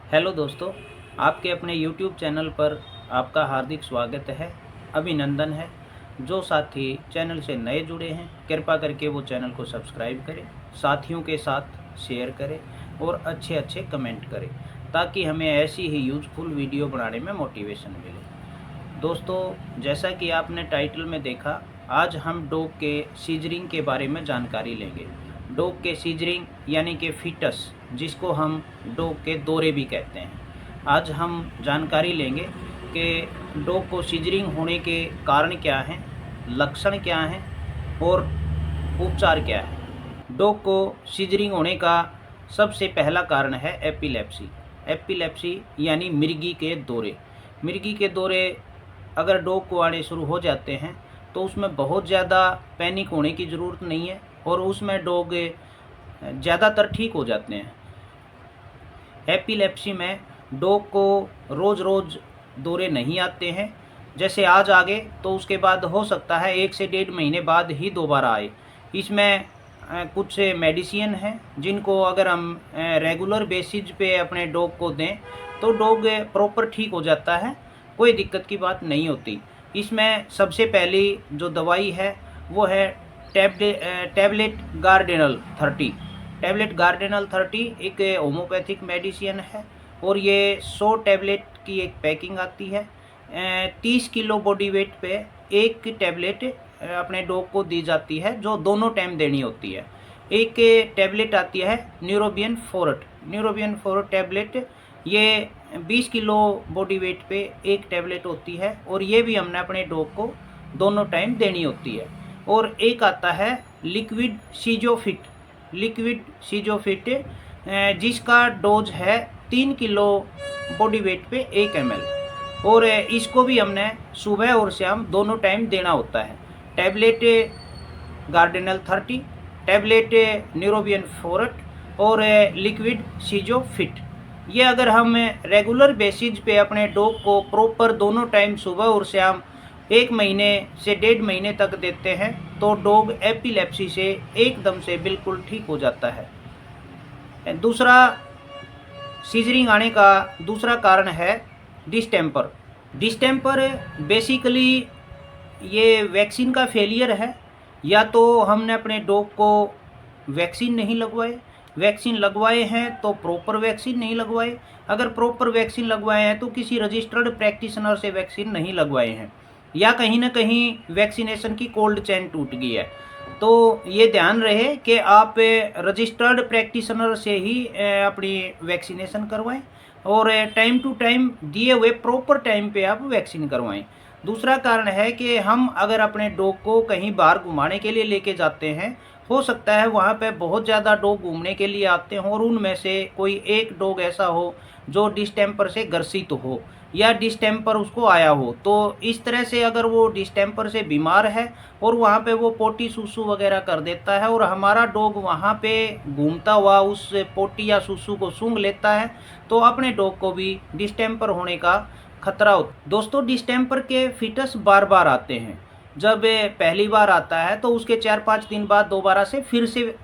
Hello दोस्तों, आपके अपने YouTube चैनल पर आपका हार्दिक स्वागत है, अभिनंदन है। जो साथी चैनल से नए जुड़े हैं, कृपा करके वो चैनल को सब्सक्राइब करें, साथियों के साथ शेयर करें और अच्छे अच्छे कमेंट करें, ताकि हमें ऐसी ही यूज़फुल वीडियो बनाने में मोटिवेशन मिले। दोस्तों, जैसा कि आपने टाइटल में देखा, आज हम डॉग के सीजरिंग के बारे में जानकारी लेंगे। डॉग के सीजरिंग यानी कि फीटस, जिसको हम डॉग के दौरे भी कहते हैं। आज हम जानकारी लेंगे कि डॉग को सीजरिंग होने के कारण क्या हैं, लक्षण क्या हैं और उपचार क्या है। डॉग को सीजरिंग होने का सबसे पहला कारण है एपिलेप्सी। एपिलेप्सी यानी मिर्गी के दौरे। मिर्गी के दौरे अगर डॉग को आने शुरू हो जाते हैं तो उसमें बहुत ज़्यादा पैनिक होने की ज़रूरत नहीं है और उसमें डॉग ज़्यादातर ठीक हो जाते हैं। एपिलेप्सी में डॉग को रोज़ रोज़ दौरे नहीं आते हैं। जैसे आज आ गए तो उसके बाद हो सकता है 1 से 1.5 महीने बाद ही दोबारा आए। इसमें कुछ मेडिसिन हैं जिनको अगर हम रेगुलर बेसिस पे अपने डॉग को दें तो डॉग प्रॉपर ठीक हो जाता है, कोई दिक्कत की बात नहीं होती। इसमें सबसे पहली जो दवाई है वो है टैबलेट गार्डेनल 30। टैबलेट गार्डेनल 30 एक होम्योपैथिक मेडिसिन है और ये 100 टैबलेट की एक पैकिंग आती है। 30 किलो बॉडी वेट पे एक टैबलेट अपने डॉग को दी जाती है, जो दोनों टाइम देनी होती है। एक टैबलेट आती है Neurobion fort. Neurobion fort tablet ये 20 किलो बॉडी वेट पे एक टैबलेट होती है और ये भी हमने अपने डॉग को दोनों टाइम देनी होती है। और एक आता है लिक्विड सीजोफिट। लिक्विड सीजोफिट जिसका डोज है 3 किलो बॉडी वेट पे 1 ml और इसको भी हमने सुबह और शाम दोनों टाइम देना होता है। टैबलेट गार्डेनल 30, टैबलेट न्यूरोबियन फोर्ट और लिक्विड सीजोफिट। ये अगर हम रेगुलर बेसिस पे अपने डॉग को प्रॉपर दोनों टाइम सुबह और शाम 1 महीने से 1.5 महीने तक देते हैं तो डॉग एपिलेप्सी से एकदम से बिल्कुल ठीक हो जाता है। दूसरा सीजरिंग आने का दूसरा कारण है डिस्टेम्पर। डिस्टेम्पर बेसिकली ये वैक्सीन का फेलियर है, या तो हमने अपने डॉग को वैक्सीन नहीं लगवाए, वैक्सीन लगवाए हैं तो प्रॉपर वैक्सीन नहीं लगवाए, अगर प्रॉपर वैक्सीन लगवाए हैं तो किसी रजिस्टर्ड प्रैक्टिशनर से वैक्सीन नहीं लगवाए हैं, या कहीं ना कहीं वैक्सीनेशन की कोल्ड चेन टूट गई है। तो ये ध्यान रहे कि आप रजिस्टर्ड प्रैक्टिशनर से ही अपनी वैक्सीनेशन करवाएं और टाइम टू टाइम दिए हुए प्रॉपर टाइम पे आप वैक्सीन करवाएं। दूसरा कारण है कि हम अगर अपने डॉग को कहीं बाहर घुमाने के लिए लेके जाते हैं, हो सकता है वहाँ पे बहुत ज़्यादा डॉग घूमने के लिए आते हों और उनमें से कोई एक डॉग ऐसा हो जो डिस्टेम्पर से ग्रसित हो या डिस्टेम्पर उसको आया हो। तो इस तरह से अगर वो डिस्टेम्पर से बीमार है और वहाँ पे वो पोटी सुसु वगैरह कर देता है और हमारा डॉग वहाँ पे घूमता हुआ उस पोटी या सुसु को सूंघ लेता है, तो अपने डॉग को भी डिस्टेम्पर होने का खतरा होता है। दोस्तों, डिस्टेम्पर के फीटस बार बार आते हैं। जब पहली बार आता है तो उसके 4-5 दिन बाद दोबारा से फिर से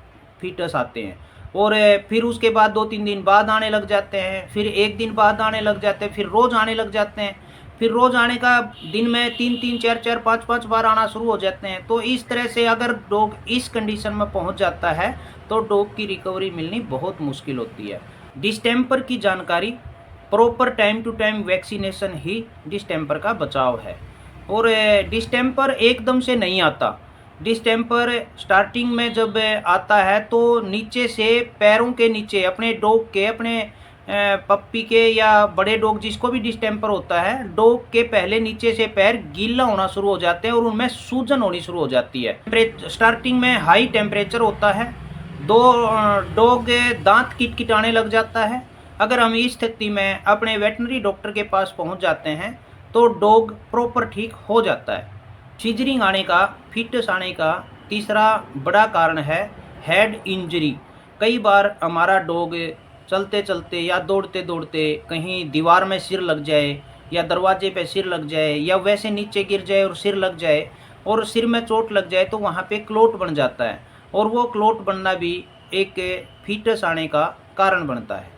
फीटस आते हैं और फिर उसके बाद 2-3 दिन बाद आने लग जाते हैं, फिर 1 दिन बाद आने लग जाते हैं, फिर रोज़ आने लग जाते हैं, फिर रोज़ आने का दिन में 3-3, 4-4, 5-5 बार आना शुरू हो जाते हैं। तो इस तरह से अगर डॉग इस कंडीशन में पहुंच जाता है तो डॉग की रिकवरी मिलनी बहुत मुश्किल होती है। डिस्टेम्पर की जानकारी, proper time to time vaccination ही डिस्टेम्पर का बचाव है। और डिस्टेम्पर एकदम से नहीं आता। डिस्टेम्पर स्टार्टिंग में जब आता है तो नीचे से पैरों के नीचे अपने डॉग के, अपने पप्पी के या बड़े डॉग जिसको भी डिस्टेम्पर होता है, डॉग के पहले नीचे से पैर गीला होना शुरू हो जाते हैं और उनमें सूजन होनी शुरू हो जाती है। स्टार्टिंग में हाई टेम्परेचर होता है, डॉग दांत किटकिटाने लग जाता है। अगर हम इस स्थिति में अपने वेटनरी डॉक्टर के पास पहुंच जाते हैं तो डॉग प्रॉपर ठीक हो जाता है। सीजरिंग आने का, फिटस आने का तीसरा बड़ा कारण है हेड इंजरी। कई बार हमारा डॉग चलते चलते या दौड़ते दौड़ते कहीं दीवार में सिर लग जाए या दरवाजे पे सिर लग जाए या वैसे नीचे गिर जाए और सिर लग जाए और सिर में चोट लग जाए तो वहाँ पे क्लोट बन जाता है और वो क्लोट बनना भी एक फिटस आने का कारण बनता है।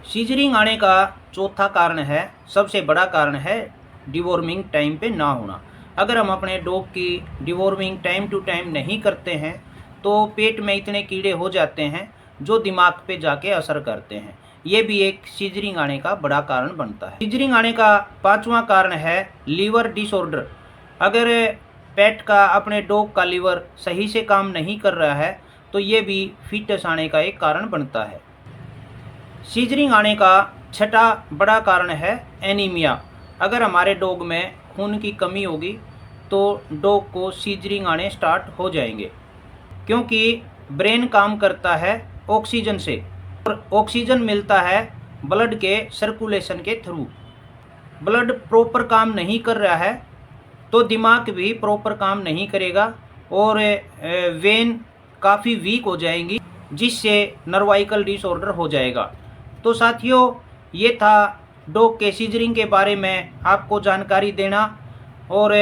सीजरिंग आने का चौथा कारण है, सबसे बड़ा कारण है डिवॉर्मिंग टाइम पे ना होना। अगर हम अपने डॉग की डिवॉर्मिंग टाइम टू टाइम नहीं करते हैं तो पेट में इतने कीड़े हो जाते हैं जो दिमाग पे जाके असर करते हैं। ये भी एक सीजरिंग आने का बड़ा कारण बनता है। सीजरिंग आने का पांचवा कारण है लीवर डिसऑर्डर। अगर पेट का, अपने डॉग का लीवर सही से काम नहीं कर रहा है तो ये भी फीटस आने का एक कारण बनता है। सीजरिंग आने का छठा बड़ा कारण है एनीमिया। अगर हमारे डॉग में खून की कमी होगी तो डॉग को सीजरिंग आने स्टार्ट हो जाएंगे, क्योंकि ब्रेन काम करता है ऑक्सीजन से और ऑक्सीजन मिलता है ब्लड के सर्कुलेशन के थ्रू। ब्लड प्रॉपर काम नहीं कर रहा है तो दिमाग भी प्रॉपर काम नहीं करेगा और वेन काफ़ी वीक हो जाएंगी, जिससे नर्वाइकल डिसऑर्डर हो जाएगा। तो साथियों, ये था डॉग के सीजरिंग के बारे में आपको जानकारी देना। और